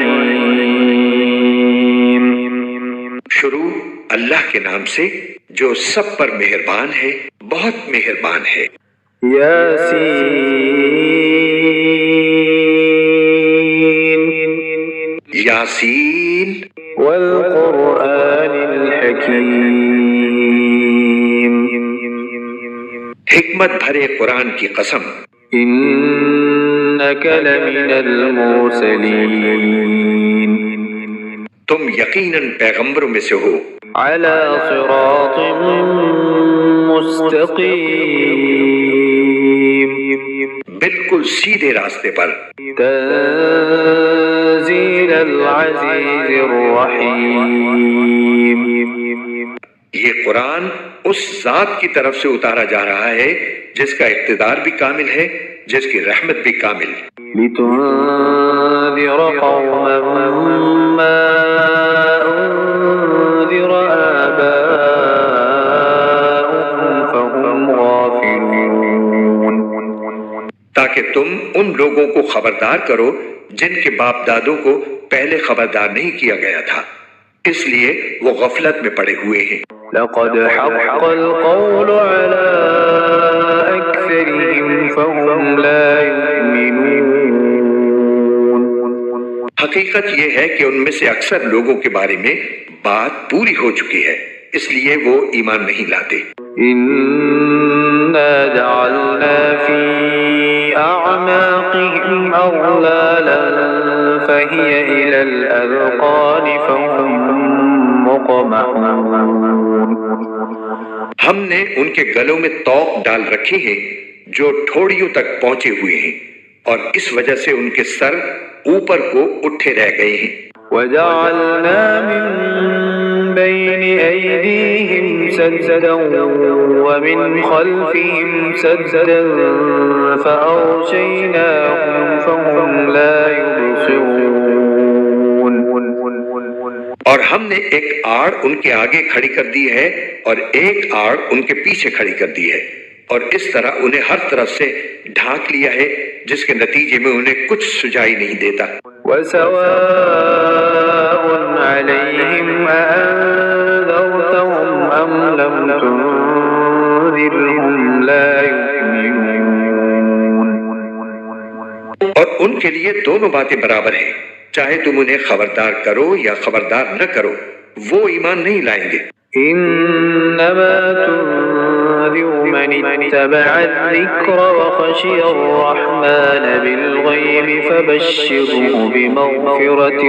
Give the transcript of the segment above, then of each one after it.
الرحيم. شروع اللہ کے نام سے جو سب پر مہربان ہے، بہت مہربان ہے۔ یاسین یاسین والقرآن الحکیم. حکمت بھرے قرآن کی قسم، انک لمن المرسلین تم یقیناً پیغمبروں میں سے ہو، علی صراط مستقیم بالکل سیدھے راستے پر، تنزیل العزیز الرحیم. یہ قرآن اس ذات کی طرف سے اتارا جا رہا ہے جس کا اقتدار بھی کامل ہے، جس کی رحمت بھی کامل۔ لتنذر قوما ما انذر آباؤهم فهم غافلون. تاکہ تم ان لوگوں کو خبردار کرو جن کے باپ دادوں کو پہلے خبردار نہیں کیا گیا تھا، اس لیے وہ غفلت میں پڑے ہوئے ہیں۔ لقد حق القول على أكثرهم فهم لا يؤمنون. حقیقت یہ ہے کہ ان میں سے اکثر لوگوں کے بارے میں بات پوری ہو چکی ہے، اس لیے وہ ایمان نہیں لاتے۔ إنا جعلنا في أعناقهم أغلالا فهي إلى الأذقان فهم مقمحون. ہم نے ان کے گلوں میں طوق ڈال رکھے ہیں جو ٹھوڑیوں تک پہنچے ہوئے ہیں، اور اس وجہ سے ان کے سر اوپر کو اٹھے رہ گئے ہیں۔ وجعلنا من بين أيديهم سدا ومن خلفهم سدا فأغشيناهم فهم لا يبصرون. اور ہم نے ایک آڑ ان کے آگے کھڑی کر دی ہے اور ایک آڑ ان کے پیچھے کھڑی کر دی ہے، اور اس طرح انہیں ہر طرف سے ڈھانک لیا ہے جس کے نتیجے میں انہیں کچھ سجائی نہیں دیتا۔ وسواء عليهم أأنذرتهم أم لم تنذرهم لا يؤمنون. اور ان کے لیے دونوں باتیں برابر ہیں، چاہے تم انہیں خبردار کرو یا خبردار نہ کرو، وہ ایمان نہیں لائیں گے۔ انما تنذر من اتبع الذکر وخشی الرحمن بالغیب فبشره بمغفرة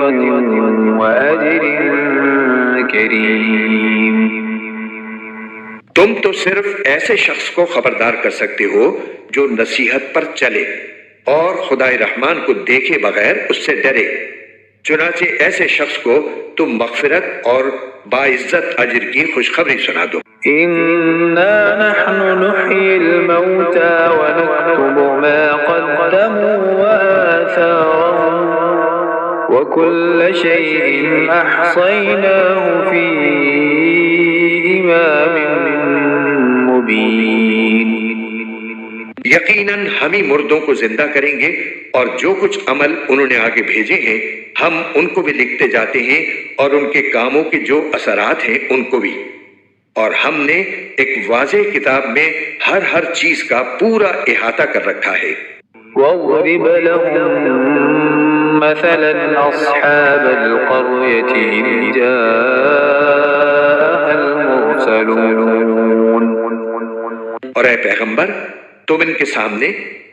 وأجر کریم. تم تو صرف ایسے شخص کو خبردار کر سکتے ہو جو نصیحت پر چلے اور خدائے رحمان کو دیکھے بغیر اس سے ڈرے، چنانچہ ایسے شخص کو تم مغفرت اور باعزت اجر کی خوشخبری سنا دو۔ انا نحن نحيي الموتى ونكتب ما قدموا وآثارهم وكل شيء أحصيناه في إمام مبين. یقیناً ہم ہی مردوں کو زندہ کریں گے، اور جو کچھ عمل انہوں نے آگے بھیجے ہیں ہم ان کو بھی لکھتے جاتے ہیں، اور ان کے کاموں کے جو اثرات ہیں ان کو بھی، اور ہم نے ایک واضح کتاب میں ہر چیز کا پورا احاطہ کر رکھا ہے۔ واضرب لهم مثلا أصحاب القرية إذ جاءها المرسلون. اور اے پیغمبر تم ان کے سامنے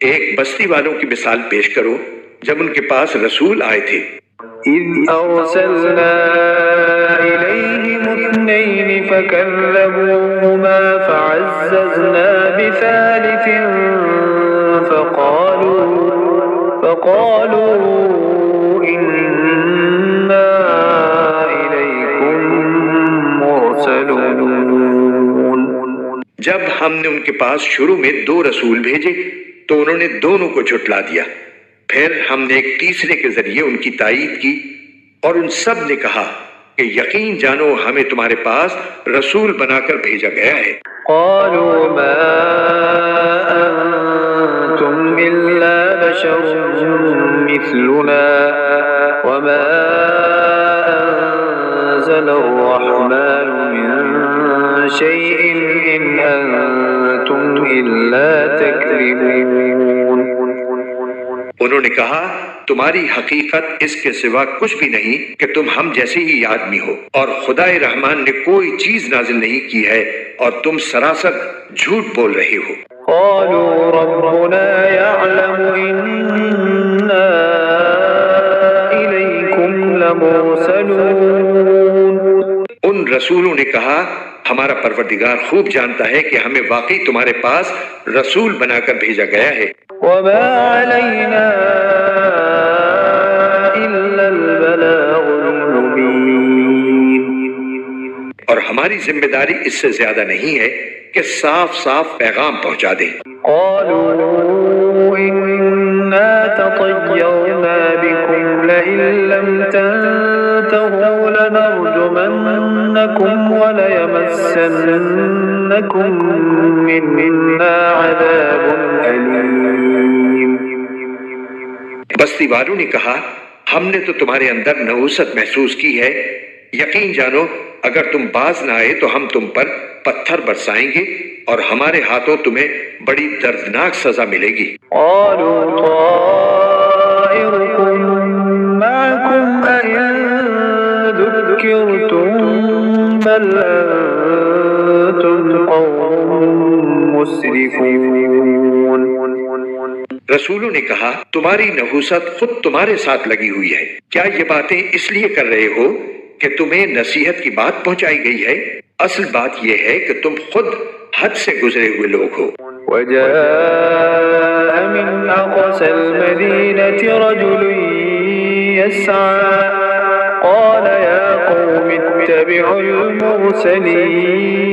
ایک بستی والوں کی مثال پیش کرو جب ان کے پاس رسول آئے تھے۔ إذ أرسلنا إليهم اثنين فكذبوهما فعززنا بثالث فقالوا إنا إليكم مرسلون. جب ہم نے ان کے پاس شروع میں 2 رسول بھیجے تو انہوں نے دونوں کو جھٹلا دیا، پھر ہم نے ایک تیسرے کے ذریعے ان کی تائید کی، اور ان سب نے کہا کہ یقین جانو ہمیں تمہارے پاس رسول بنا کر بھیجا گیا ہے۔ قالوا ما أنتم إلا بشر مثلنا وما أنزل الرحمن من شيء إن أنتم إلا تكذبون. انہوں نے کہا تمہاری حقیقت اس کے سوا کچھ بھی نہیں کہ تم ہم جیسے ہی آدمی ہو، اور خدائے رحمان نے کوئی چیز نازل نہیں کی ہے اور تم سراسر جھوٹ بول رہے ہو. قالوا ربنا يعلم إنا إليكم لمرسلون. ان رسولوں نے کہا ہمارا پروردگار خوب جانتا ہے کہ ہمیں واقعی تمہارے پاس رسول بنا کر بھیجا گیا ہے. وما علينا إلا البلاغ المبين. اور ہماری ذمہ داری اس سے زیادہ نہیں ہے کہ صاف صاف پیغام پہنچا دیں. قالوا إنا تطيرنا بكم لئن لم تنتهوا لنرجمنكم وليمسنكم منا عذاب أليم. بستی والوں نے کہا ہم نے تو تمہارے اندر نحوست محسوس کی ہے، یقین جانو اگر تم باز نہ آئے تو ہم تم پر پتھر برسائیں گے اور ہمارے ہاتھوں تمہیں بڑی دردناک سزا ملے گی. قالوا طائركم معكم أئن ذكرتم بل أنتم قوم مسرفون. رسولوں نے کہا تمہاری نحوست خود تمہارے ساتھ لگی ہوئی ہے، کیا یہ باتیں اس لیے کر رہے ہو کہ تمہیں نصیحت کی بات پہنچائی گئی ہے؟ اصل بات یہ ہے کہ تم خود حد سے گزرے ہوئے لوگ ہو. وجاء من أقصى المدينة رجل يسعى قال يا قوم اتبعوا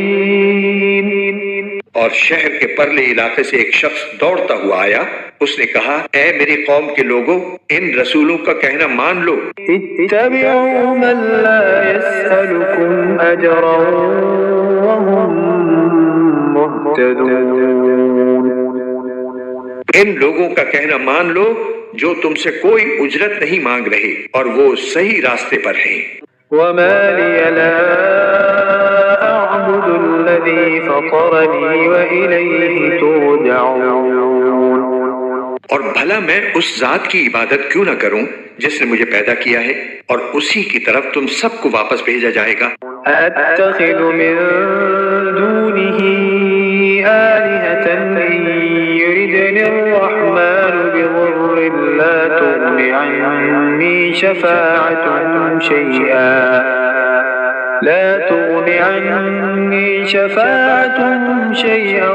المرسلين. اور شہر کے پرلے علاقے سے ایک شخص دوڑتا ہوا آیا، اس نے کہا اے میری قوم کے لوگوں ان رسولوں کا کہنا مان لو. اتبعوا من لا يسألكم أجرا وهم مهتدون. ان لوگوں کا کہنا مان لو جو تم سے کوئی اجرت نہیں مانگ رہے اور وہ صحیح راستے پر ہیں. وما لي لا أعبد الذي فطرني وإليه ترجعون. اور بھلا میں اس ذات کی عبادت کیوں نہ کروں جس نے مجھے پیدا کیا ہے اور اسی کی طرف تم سب کو واپس بھیجا جائے گا. أأتخذ من دونه آلهة إن يردني الرحمن بضر لا تغن عني شفاعتهم شيئا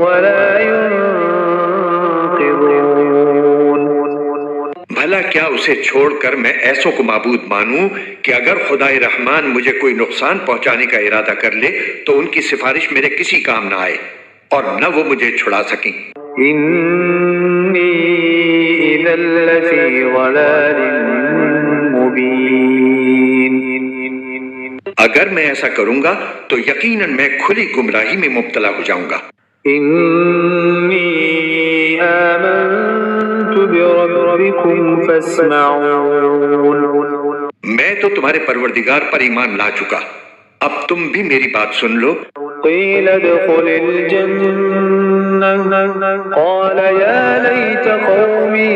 ولا ينقذون. بھلا کیا اسے چھوڑ کر میں ایسوں کو معبود مانوں کہ اگر خدائے رحمان مجھے کوئی نقصان پہنچانے کا ارادہ کر لے تو ان کی سفارش میرے کسی کام نہ آئے اور نہ وہ مجھے چھڑا سکیں. إني إذا لفي ضلال مبين. اگر میں ایسا کروں گا تو یقیناً میں کھلی گمراہی میں مبتلا ہو جاؤں گا. إني آمنت بربكم فاسمعون. میں تو تمہارے پروردگار پر ایمان لا چکا، اب تم بھی میری بات سن لو. قيل ادخل الجنة قال يا ليت قومي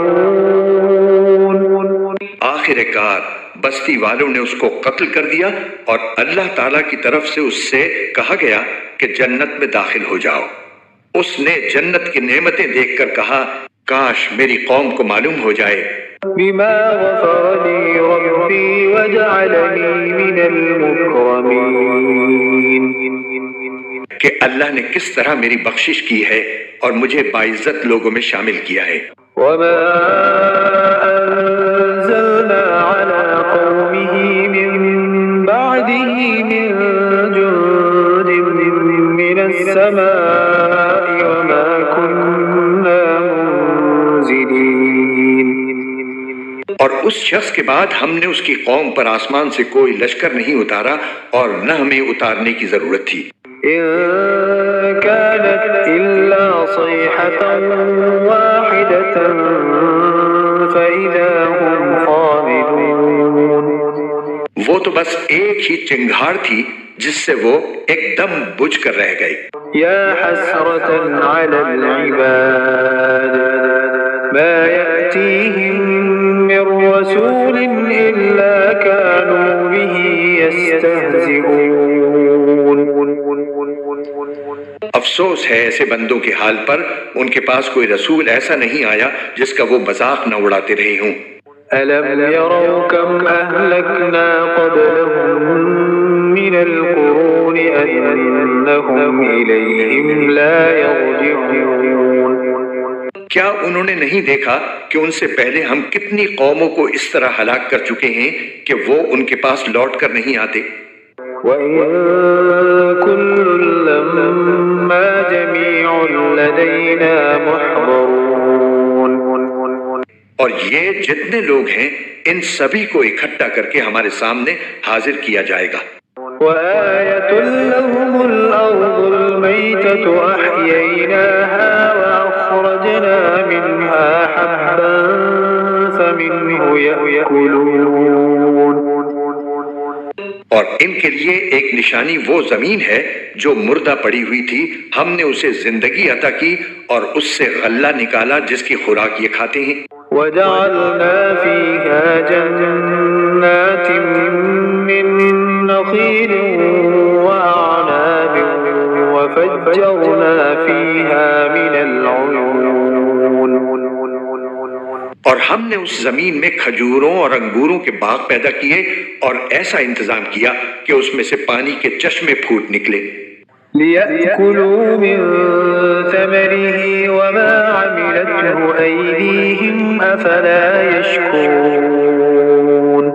يعلمون. آخر کار بستی والوں نے اس کو قتل کر دیا اور اللہ تعالیٰ کی طرف سے اس سے کہا گیا کہ جنت میں داخل ہو جاؤ. اس نے جنت کی نعمتیں دیکھ کر کہا کاش میری قوم کو معلوم ہو جائے بما غفر لي ربي وجعلني من المكرمين. کہ اللہ نے کس طرح میری بخشش کی ہے اور مجھے باعزت لوگوں میں شامل کیا ہے. وما أنزلنا على قومه من بعده من جند من السماء وما كنا منزلين. اور اس شخص کے بعد ہم نے اس کی قوم پر آسمان سے کوئی لشکر نہیں اتارا اور نہ ہمیں اتارنے کی ضرورت تھی. إن كانت إلا صيحة واحدة فإذا هم خامدون. وہ تو بس ایک ہی چنگھاڑ تھی جس سے وہ ایک دم بجھ کر رہ گئے. يا حسرة على العباد ما يأتيهم من رسول إلا كانوا به يستهزئون. افسوس ہے ایسے بندوں کے حال پر، ان کے پاس کوئی رسول ایسا نہیں آیا جس کا وہ مذاق نہ اڑاتے رہے ہوں. ألم يروا كم أهلكنا قبلهم من القرون أنهم إليهم لا يرجعون. کیا انہوں نے نہیں دیکھا کہ ان سے پہلے ہم کتنی قوموں کو اس طرح ہلاک کر چکے ہیں کہ وہ ان کے پاس لوٹ کر نہیں آتے. وَإِن كُلٌّ لَّمَّا جَمِيعٌ لَّدَيْنَا مُحْضَرُونَ. اور یہ جتنے لوگ ہیں ان سبھی کو اکٹھا کر کے ہمارے سامنے حاضر کیا جائے گا. وَآيَةٌ لَّهُمُ الْأَرْضُ الْمَيْتَةُ أَحْيَيْنَاهَا وَأَخْرَجْنَا مِنْهَا حَبًّا فَمِنْهُ يَأْكُلُونَ. اور ان کے لیے ایک نشانی وہ زمین ہے جو مردہ پڑی ہوئی تھی، ہم نے اسے زندگی عطا کی اور اس سے غلہ نکالا جس کی خوراک یہ کھاتے ہیں. وَجَعَلْنَا فِيهَا جَنَّاتٍ مِّن نَّخِيلٍ وَأَعْنَابٍ وَفَجَّرْنَا فِيهَا مِنَ الْعُيُونِ. اور ہم نے اس زمین میں کھجوروں اور انگوروں کے باغ پیدا کیے اور ایسا انتظام کیا کہ اس میں سے پانی کے چشمے پھوٹ نکلے. لِيَأْكُلُوا مِن ثَمَرِهِ وَمَا عَمِلَتْهُ أَيْدِيهِمْ أَفَلَا يَشْكُرُونَ.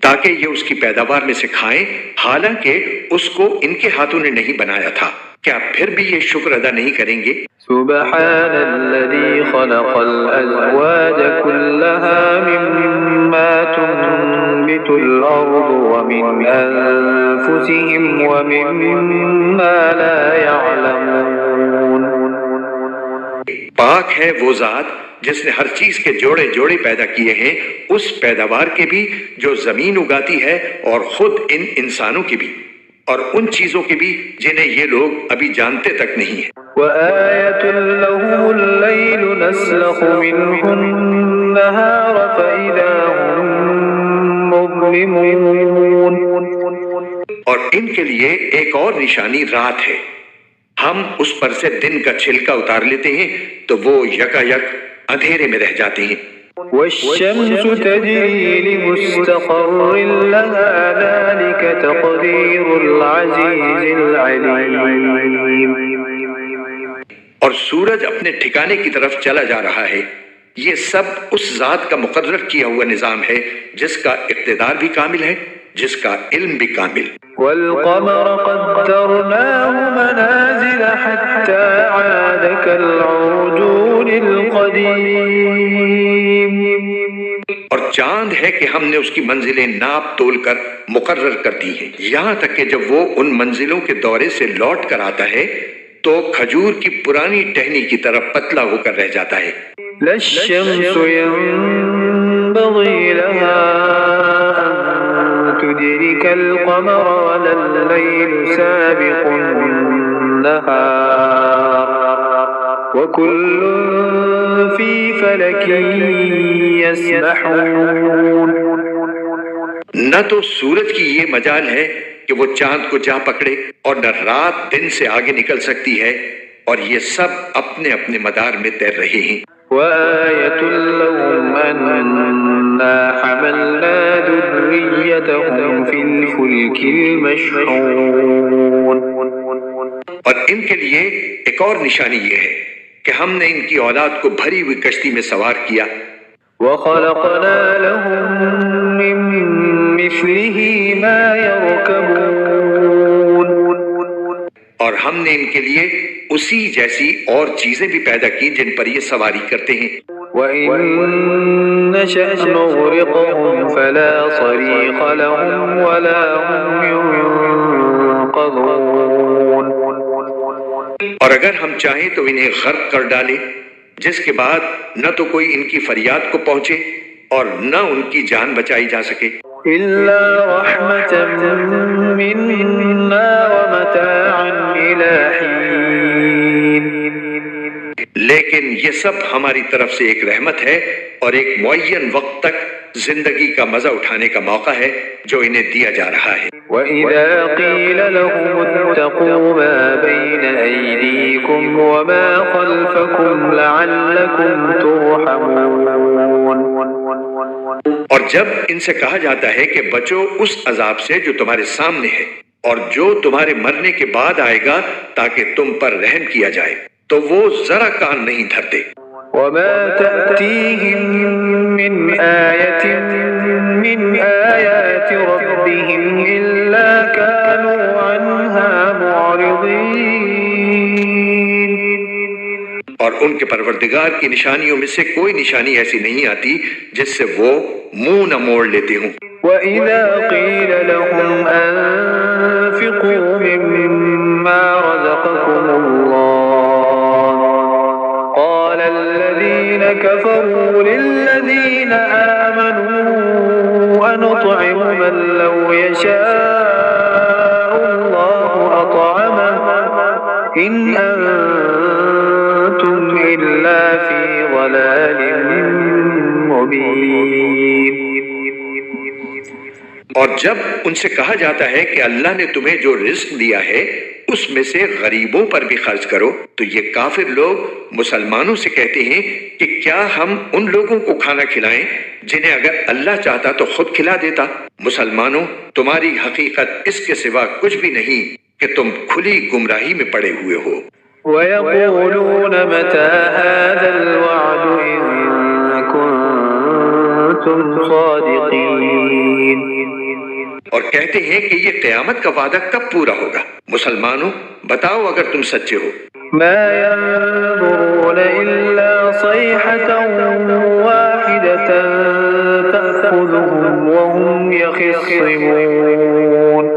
تاکہ یہ اس کی پیداوار میں سے کھائیں، حالانکہ اس کو ان کے ہاتھوں نے نہیں بنایا تھا. کیا پھر بھی یہ شکر ادا نہیں کریں گے؟ سبحان الذي خلق الأزواج كلها مما تنبت الأرض ومن أنفسهم ومما لا يعلمون. پاک ہے وہ ذات جس نے ہر چیز کے جوڑے جوڑے پیدا کیے ہیں، اس پیداوار کے بھی جو زمین اگاتی ہے اور خود ان انسانوں کی بھی، اور ان چیزوں کے بھی جنہیں یہ لوگ ابھی جانتے تک نہیں ہیں. وآية لهم الليل نسلخ منه النهار فإذا هم مظلمون. اور ان کے لیے ایک اور نشانی رات ہے، ہم اس پر سے دن کا چھلکا اتار لیتے ہیں تو وہ یکا یک اندھیرے میں رہ جاتے ہیں. والشمس تجري لمستقر لها ذلك تقدير العزيز العليم. اور سورج اپنے ٹھکانے کی طرف چلا جا رہا ہے، یہ سب اس ذات کا مقرر کیا ہوا نظام ہے جس کا اقتدار بھی کامل ہے، جس کا علم بھی کامل. والقمر قدرناه منازل حتى عاد كالعرجون القديم. اور چاند ہے کہ ہم نے اس کی منزلیں ناپ تول کر مقرر کر دی ہیں، یہاں تک کہ جب وہ ان منزلوں کے دورے سے لوٹ کر آتا ہے تو کھجور کی پرانی ٹہنی کی طرف پتلا ہو کر رہ جاتا ہے. لا الشمس ينبغي لها أن تدرك القمر ولا الليل سابق النهار وكل في فلك يسبحون. نہ تو سورج کی یہ مجال ہے کہ وہ چاند کو جا پکڑے اور نہ رات دن سے آگے نکل سکتی ہے، اور یہ سب اپنے اپنے مدار میں تیر رہے ہیں. وآية لهم أنا حملنا ذريتهم في الفلك المشحون. اور ان کے لیے ایک اور نشانی یہ ہے کہ ہم نے ان کی اولاد کو بھری ہوئی کشتی میں سوار کیا. وخلقنا لهم من مثله ما يركبون. اور ہم نے ان کے لیے اسی جیسی اور چیزیں بھی پیدا کی جن پر یہ سواری کرتے ہیں. وَإِن نَّشَأْ نُغْرِقْهُمْ فَلَا صَرِيخَ لَهُمْ وَلَا هُمْ يُنقَذُونَ. اور اگر ہم چاہیں تو انہیں غرق کر ڈالیں، جس کے بعد نہ تو کوئی ان کی فریاد کو پہنچے اور نہ ان کی جان بچائی جا سکے، إلا رحمة منا ومتاعا إلى حين. لیکن یہ سب ہماری طرف سے ایک رحمت ہے اور ایک معین وقت تک زندگی کا مزہ اٹھانے کا موقع ہے جو انہیں دیا جا رہا ہے۔ وَإِذَا قِيلَ لَهُمُ اتَّقُوا مَا بَيْنَ أَيْدِيكُمْ وَمَا خَلْفَكُمْ لَعَلَّكُمْ تُرْحَمُونَ. اور جب ان سے کہا جاتا ہے کہ بچو اس عذاب سے جو تمہارے سامنے ہے اور جو تمہارے مرنے کے بعد آئے گا تاکہ تم پر رحم کیا جائے، تو وہ ذرا کان نہیں دھرتے۔ وَمَا تَأْتِيهِم مِّنْ آيَةٍ مِّنْ آيَاتِ رَبِّهِمْ إِلَّا كَانُوا عَنْهَا مُعْرِضِينَ. اور ان کے پروردگار کی نشانیوں میں سے کوئی نشانی ایسی نہیں آتی جس سے وہ منہ نہ موڑ لیتے ہوں۔ وَإِذَا قِيلَ لَهُمْ أَنفِقُوا مِمَّا رَزَقَكُمُ اللَّهُ قَالَ الَّذِينَ كَفَرُوا لِلَّذِينَ آمَنُوا أَنُطْعِمُ مَن لَّوْ يَشَاءُ اللَّهُ أَطْعَمَهُ إِنْ أَنتُمْ إِلَّا فِي ضَلَالٍ مُّبِينٍ. اور جب ان سے کہا جاتا ہے کہ اللہ نے تمہیں جو رزق دیا ہے اس میں سے غریبوں پر بھی خرچ کرو، تو یہ کافر لوگ مسلمانوں سے کہتے ہیں کہ کیا ہم ان لوگوں کو کھانا کھلائیں جنہیں اگر اللہ چاہتا تو خود کھلا دیتا۔ مسلمانوں، تمہاری حقیقت اس کے سوا کچھ بھی نہیں کہ تم کھلی گمراہی میں پڑے ہوئے ہو۔ وَيَقُولُونَ مَتَى هَذَا الْوَعْدُ إِن كُنتُمْ صَادِقِينَ. اور کہتے ہیں کہ یہ قیامت کا وعدہ کب پورا ہوگا؟ مسلمانوں، بتاؤ اگر تم سچے ہو۔ مَا يَنظُرُونَ إِلَّا صَيْحَةً وَاحِدَةً تَأْخُذُهُمْ وَهُمْ يَخِصِّمُونَ.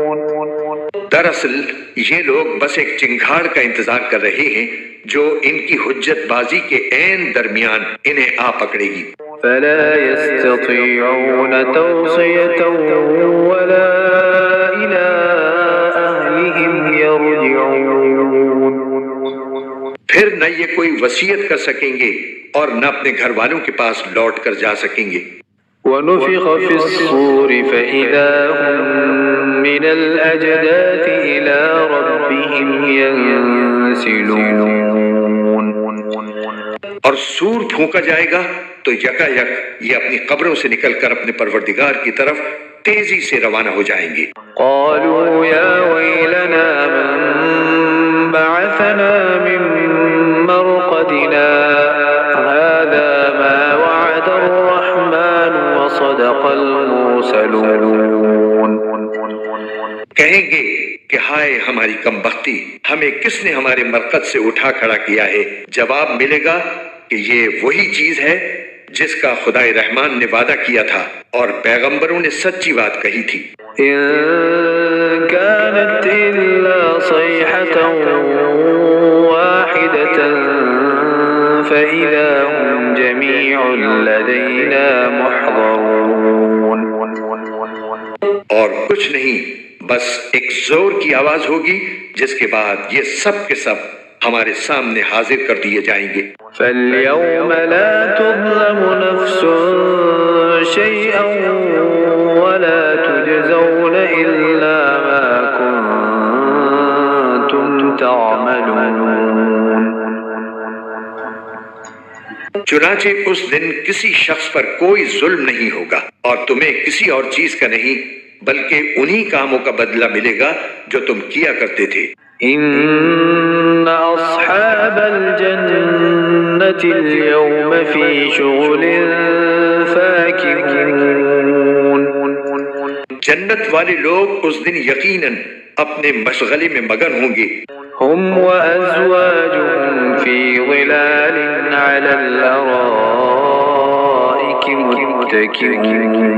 دراصل یہ لوگ بس ایک چنگھاڑ کا انتظار کر رہے ہیں جو ان کی حجت بازی کے عین درمیان انہیں آ پکڑے گی۔ فَلَا يَسْتَطِيعُونَ تَوْصِيَةً وَلَا إِلَىٰ أَهْلِهِمْ يَرْجِعُونَ. پھر نہ یہ کوئی وصیت کر سکیں گے اور نہ اپنے گھر والوں کے پاس لوٹ کر جا سکیں گے۔ وَنُفِخَ فِي الصُّورِ فَإِذَا هُم مِّنَ الْأَجْدَاثِ إِلَىٰ رَبِّهِمْ يَنسِلُونَ. اور سور پھونکا جائے گا تو یکا یک یہ اپنی قبروں سے نکل کر اپنے پروردگار کی طرف تیزی سے روانہ ہو جائیں گے۔ قالوا يا ويلنا من بعثنا من مرقدنا هذا ما وعد الرحمن وصدق المرسلون. کہیں گے کہ ہائے ہماری کم بختی، ہمیں کس نے ہمارے مرقد سے اٹھا کھڑا کیا ہے؟ جواب ملے گا کہ یہ وہی چیز ہے جس کا خدائے رحمان نے وعدہ کیا تھا اور پیغمبروں نے سچی بات کہی تھی۔ إن كانت إلا صيحة واحدة فإذا هم جميع لدينا محضرون. اور کچھ نہیں، بس ایک زور کی آواز ہوگی جس کے بعد یہ سب کے سب ہمارے سامنے حاضر کر دیے جائیں گے۔ فَالْيَوْمَ لَا تُظْلَمُ نَفْسٌ شَيْئًا وَلَا تُجْزَوْنَ إِلَّا مَا كُنتُمْ تَعْمَلُونَ. چنانچہ اس دن کسی شخص پر کوئی ظلم نہیں ہوگا اور تمہیں کسی اور چیز کا نہیں بلکہ انہی کاموں کا بدلہ ملے گا جو تم کیا کرتے تھے۔ إن أصحاب الجنة اليوم في شغل فاكهون. جنت والے لوگ اس دن یقیناً اپنے مشغلے میں مگن ہوں گے۔ هم وأزواجهم في ظلال على الأرائك متكئون.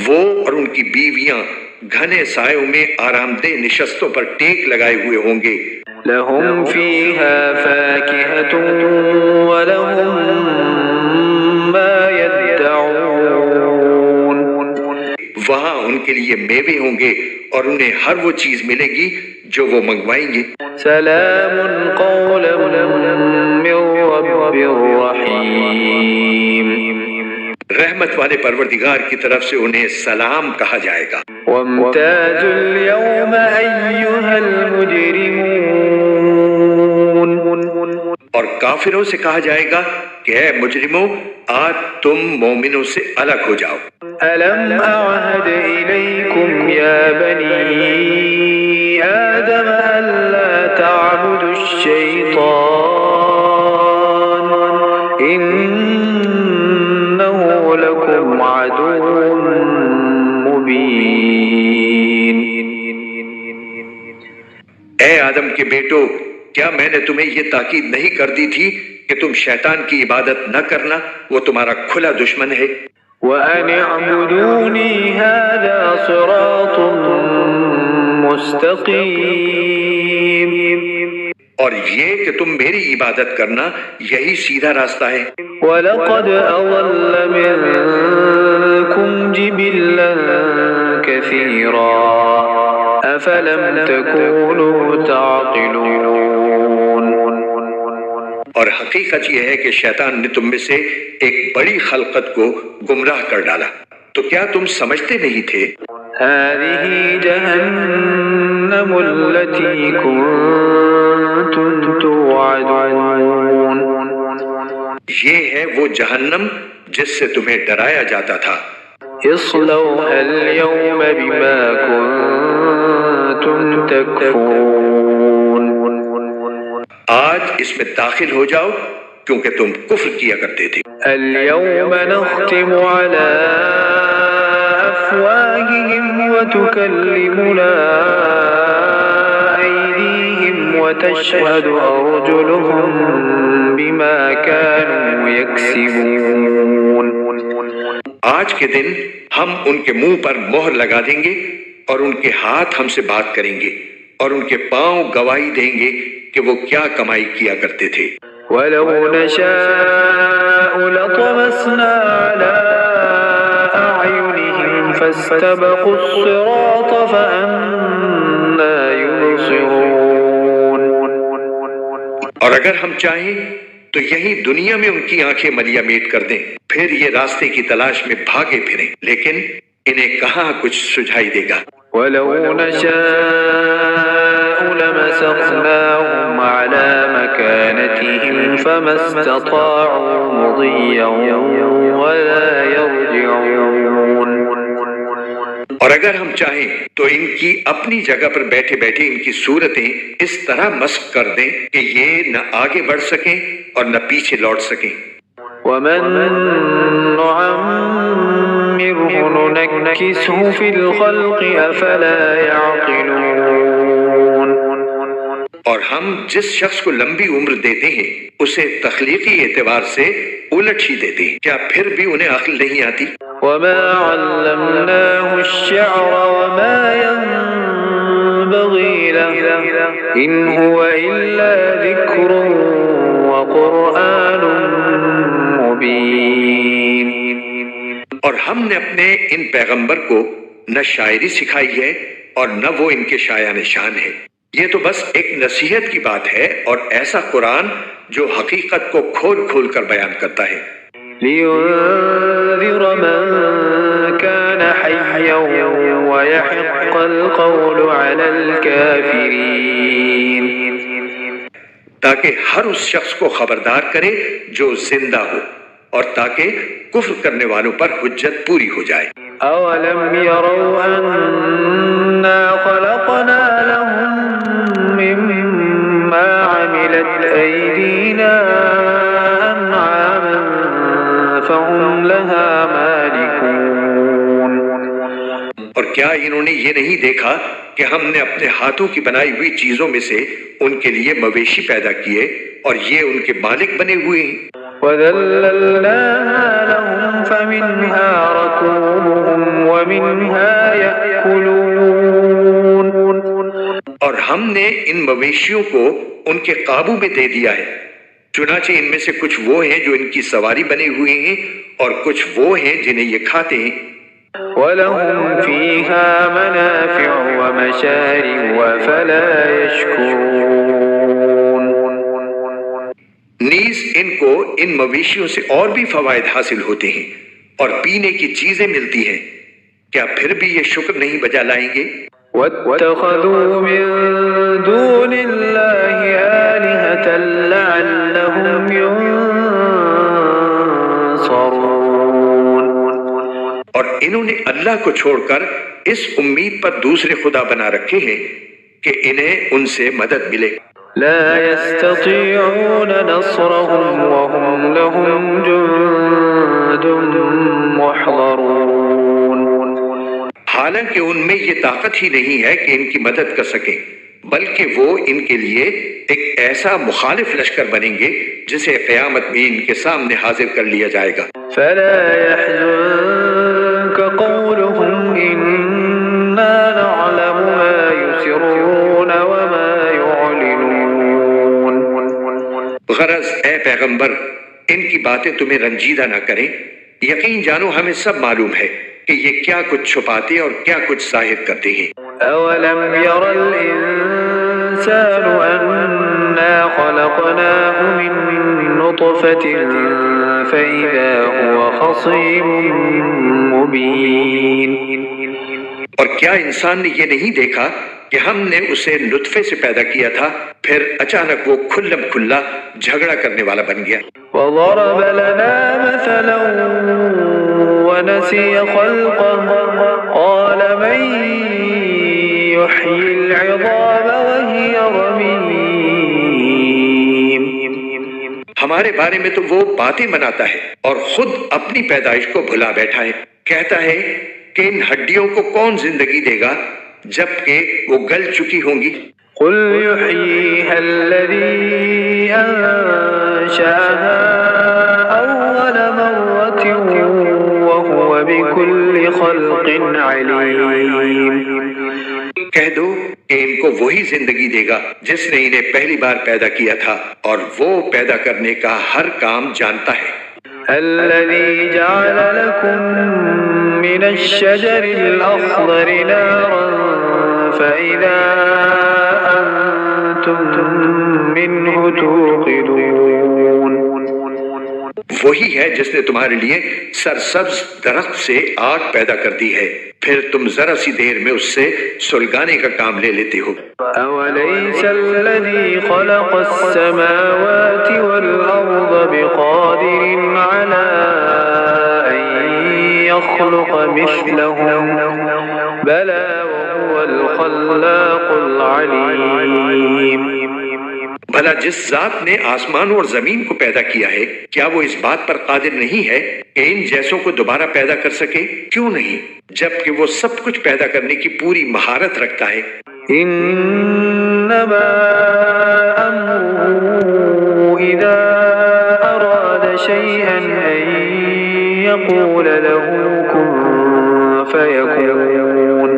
وہ اور ان کی بیویاں گھنے سایوں میں آرام دہ نشستوں پر ٹیک لگائے ہوئے ہوں گے۔ لهم فيها فاكهة ولهم ما يدعون وہاں ان کے لیے میوے ہوں گے اور انہیں ہر وہ چیز ملے گی جو وہ منگوائیں گے۔ سلام قولا من رب رحیم، رحمت والے پروردگار کی طرف سے انہیں سلام کہا جائے گا۔ وامتازوا اليوم أيها المجرمون، اور کافروں سے کہا جائے گا کہ اے مجرموں، آج تم مومنوں سے الگ ہو جاؤ۔ ألم أعهد إليكم يا بني آدم ألا تعبدوا الشيطان إنه لكم عدو مبين۔ اے آدم کے بیٹو، کیا میں نے تمہیں یہ تاکید نہیں کر دی تھی کہ تم شیطان کی عبادت نہ کرنا، وہ تمہارا کھلا دشمن ہے۔ وَأَنِ اعْبُدُونِي هَذَا صِرَاطٌ مُسْتَقِيمٌ، اور یہ کہ تم میری عبادت کرنا، یہی سیدھا راستہ ہے۔ وَلَقَدْ أَضَلَّ مِنكُمْ جِبِلًّا كَثِيرًا أَفَلَمْ تَكُونُوا تَعْقِلُونَ۔ اور حقیقت یہ ہے کہ شیطان نے تم میں سے ایک بڑی خلقت کو گمراہ کر ڈالا، تو کیا تم سمجھتے نہیں تھے؟ هَذِهِ جَهَنَّمُ الَّتِي كُنتُمْ تُوعَدُونَ، یہ ہے وہ جہنم جس سے تمہیں ڈرایا جاتا تھا۔ اصلوها اليوم بما كنتم تكفرون، آج اس میں داخل ہو جاؤ کیونکہ تم کفر کیا کرتے تھے۔ اليوم نختم على أفواههم وتكلمنا أيديهم وتشهد أرجلهم بما كانوا يكسبون۔ آج کے دن ہم ان کے منہ پر مہر لگا دیں گے اور ان کے ہاتھ ہم سے بات کریں گے اور ان کے پاؤں گواہی دیں گے کہ وہ کیا کمائی کیا کرتے تھے۔ وَلَوْ نَشَاءُ لَطَمَسْنَا عَلَىٰ أَعْيُنِهِمْ فَاسْتَبَقُوا الصِّرَاطَ فَأَنَّىٰ يُبْصِرُونَ۔ اور اگر ہم چاہیں تو یہی دنیا میں ان کی آنکھیں ملیا میٹ کر دیں، پھر یہ راستے کی تلاش میں بھاگے پھریں، لیکن انہیں کہاں کچھ سجھائی دے گا۔ وَلَوْ نَشَاءُ لَمَسَخْنَاهُمْ عَلَىٰ مَكَانَتِهِمْ فَمَا اسْتَطَاعُوا مُضِيًّا وَلَا يَرْجِعُونَ۔ اور اگر ہم چاہیں تو ان کی اپنی جگہ پر بیٹھے بیٹھے ان کی صورتیں اس طرح مسخ کر دیں کہ یہ نہ آگے بڑھ سکیں اور نہ پیچھے لوٹ سکیں۔ وَمَن نُّعَمِّرْهُ نُنَكِّسْهُ فِي الْخَلْقِ أَفَلَا يَعْقِلُونَ۔ اور ہم جس شخص کو لمبی عمر دیتے ہیں اسے تخلیقی اعتبار سے الٹ ہی دیتے ہیں، کیا پھر بھی انہیں عقل نہیں آتی؟ وَمَا عَلَّمْنَاهُ الشِّعْرَ وَمَا يَنبَغِي لَهُ إِنْ هُوَ إِلَّا ذِكْرٌ وَقُرْآنٌ مُبِينٌ۔ اور ہم نے اپنے ان پیغمبر کو نہ شاعری سکھائی ہے اور نہ وہ ان کے شایان شان ہے، یہ تو بس ایک نصیحت کی بات ہے اور ایسا قرآن جو حقیقت کو کھول کھول کر بیان کرتا ہے۔ لِيُنذِرَ مَن كَانَ حَيًّا وَيَحِقَّ الْقَوْلُ عَلَى الْكَافِرِينَ، تاکہ ہر اس شخص کو خبردار کرے جو زندہ ہو اور تاکہ کفر کرنے والوں پر حجت پوری ہو جائے۔ أَوَلَمْ يَرَوْا أَنَّا خَلَقْنَا لَهُم مِّمَّا عَمِلَتْ أَيْدِينَا أَنْعَامًا فَهُمْ لَهَا مَالِكُونَ۔ اور کیا انہوں نے یہ نہیں دیکھا کہ ہم نے اپنے ہاتھوں کی بنائی ہوئی چیزوں میں سے ان کے لیے مویشی پیدا کیے اور یہ ان کے مالک بنے ہوئے ہیں؟ وَذَلَّلْنَاهَا لَهُمْ فَمِنْهَا رَكُوبُهُمْ وَمِنْهَا يَأْكُلُونَ۔ اور ہم نے ان مویشیوں کو ان کے قابو میں دے دیا ہے، چنانچہ ان میں سے کچھ وہ ہیں جو ان کی سواری بنے ہوئے ہیں اور کچھ وہ ہیں جنہیں یہ کھاتے ہیں۔ وَلَهُمْ فِيهَا مَنَافِعُ وَمَشَارِبُ أَفَلَا يَشْكُرُونَ۔ نیز ان کو ان مویشیوں سے اور بھی فوائد حاصل ہوتے ہیں اور پینے کی چیزیں ملتی ہیں، کیا پھر بھی یہ شکر نہیں بجا لائیں گے؟ وَاتَّخَذُوا مِن دُونِ اللَّهِ آلِهَةً لَعَلَّهُمْ يُنصَرُونَ۔ اور انہوں نے اللہ کو چھوڑ کر اس امید پر دوسرے خدا بنا رکھے ہیں کہ انہیں ان سے مدد ملے۔ لا يستطيعون نصرهم وهم لهم جند محضرون۔ حالانکہ ان میں یہ طاقت ہی نہیں ہے کہ ان کی مدد کر سکیں، بلکہ وہ ان کے لیے ایک ایسا مخالف لشکر بنیں گے جسے قیامت میں ان کے سامنے حاضر کر لیا جائے گا۔ فلا يحزنك قولهم إنا نعلم ما يسرون وما يعلنون۔ غرض اے پیغمبر، ان کی باتیں تمہیں رنجیدہ نہ کریں، یقین جانو ہمیں سب معلوم ہے کہ یہ کیا کچھ چھپاتے اور کیا کچھ ظاہر کرتے ہیں۔ أولم ير الإنسان أنا خلقناه من نطفة فإذا هو خصيم مبين۔ اور کیا انسان نے یہ نہیں دیکھا کہ ہم نے اسے نطفے سے پیدا کیا تھا، پھر اچانک وہ کھلم کھلا جھگڑا کرنے والا بن گیا۔ وضرب لنا مثلا ونسي خلقه قال من يحيي العظام وهي رميم۔ ہمارے بارے میں تو وہ باتیں بناتا ہے اور خود اپنی پیدائش کو بھلا بیٹھا ہے، کہتا ہے کہ ان ہڈیوں کو کون زندگی دے گا جبکہ وہ گل چکی ہوں گی۔ قل يحييها الذي أنشأها أول مرة وهو بكل خلق عليم۔ کہہ دو کہ ان کو وہی زندگی دے گا جس نے انہیں پہلی بار پیدا کیا تھا اور وہ پیدا کرنے کا ہر کام جانتا ہے۔ الذي جعل لكم من الشجر الأخضر نارا فإذا أنتم منه توقدون۔ وہی ہے جس نے تمہارے لیے سرسبز درخت سے آگ پیدا کر دی ہے، پھر تم ذرا سی دیر میں اس سے سلگانے کا کام لے لیتے ہو۔ أوليس الذي خلق السماوات والأرض بقادر على أن يخلق مثلهم بلى وهو الخلاق العليم۔ بھلا جس ذات نے آسمانوں اور زمین کو پیدا کیا ہے، کیا وہ اس بات پر قادر نہیں ہے کہ ان جیسوں کو دوبارہ پیدا کر سکے؟ کیوں نہیں، جبکہ وہ سب کچھ پیدا کرنے کی پوری مہارت رکھتا ہے۔ إنما أمره إذا أراد شيئا أن يقول له كن فيكون۔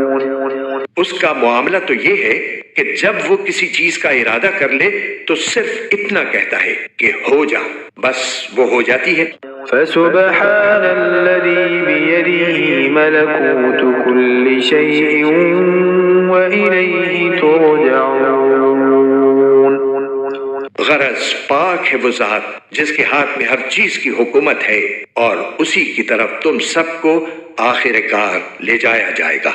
اس کا معاملہ تو یہ ہے کہ جب وہ کسی چیز کا ارادہ کر لے تو صرف اتنا کہتا ہے کہ ہو جا، بس وہ ہو جاتی ہے۔ فسبحان الذي بيده ملكوت كل شيء وإليه ترجعون۔ غرض پاک ہے وہ ذات جس کے ہاتھ میں ہر چیز کی حکومت ہے اور اسی کی طرف تم سب کو آخر کار لے جایا جائے گا۔